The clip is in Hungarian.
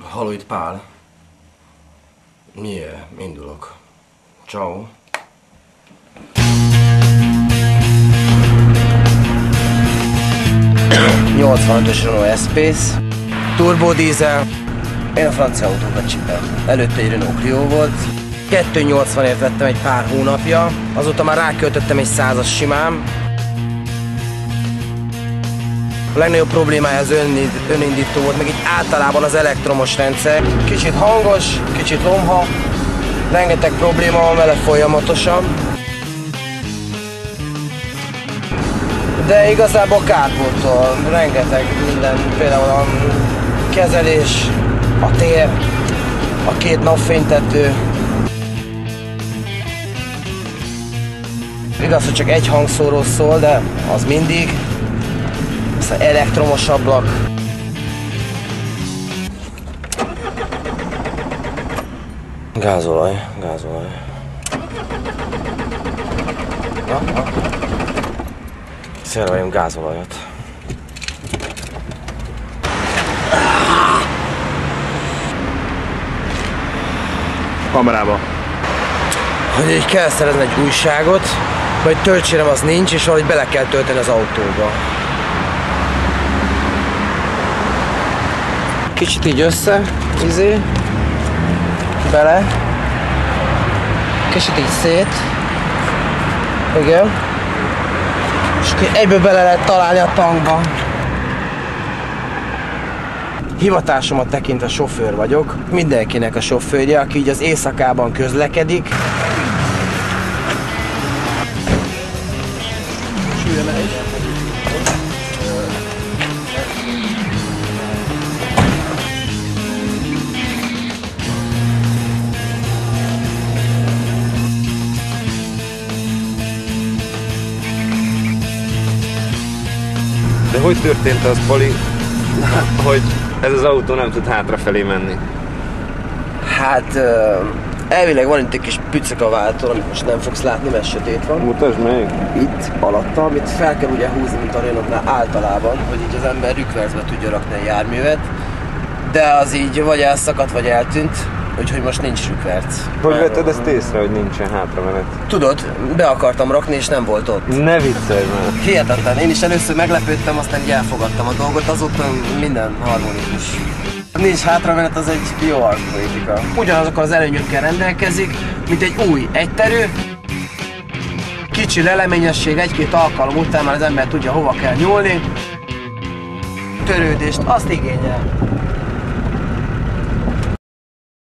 Halló, itt Pál. Miért? Indulok. Ciao. ...85-ös Renault Espace, turbo dízel. Én a francia autókat csipem. Előtte egy Renault Clio volt. 280-ért vettem egy pár hónapja, azóta már ráköltöttem egy 100-as simán. A legnagyobb problémája az önindító volt, meg így általában az elektromos rendszer. Kicsit hangos, kicsit lomha, rengeteg probléma van vele folyamatosan. De igazából kárpótol, rengeteg minden, például a kezelés, a tér, a két napfénytető. Igaz, hogy csak egy hangszóró szól, de az mindig. Aztán elektromos ablak. Gázolaj. Szereljünk gázolajat. Kamerába. Hogy így kell szerezni egy újságot, vagy töltsérem az nincs, és valahogy bele kell tölteni az autóba. Kicsit így össze, bele. Kicsit így szét. Igen. És akkor egyből bele lehet találni a tankba. Hivatásomat tekintve sofőr vagyok. Mindenkinek a sofőrje, aki így az éjszakában közlekedik. De hogy történt az, Pali, hogy ez az autó nem tud hátrafelé menni? Hát elvileg van itt egy kis püccök a váltól, amit most nem fogsz látni, mert sötét van. Mutasd meg! Itt alatta, amit fel kell ugye húzni, mint a Renault-nál általában, hogy így az ember rükvercbe tudja rakni a járművet. De az így vagy elszakadt, vagy eltűnt, úgyhogy most nincs rükverc. Hogy vetted ezt észre, hogy nincsen hátramenet? Tudod, be akartam rakni, és nem volt ott. Ne viccelj már! Hihetetlen, én is először meglepődtem, aztán így elfogadtam a dolgot, azóta minden harmonikus. Nincs hátramenet, az egy jó arcpolitika. Ugyanazokkal az előnyökkel rendelkezik, mint egy új egyterű. Kicsi leleményesség, egy-két alkalom után már az ember tudja, hova kell nyúlni. Törődést, azt igényel.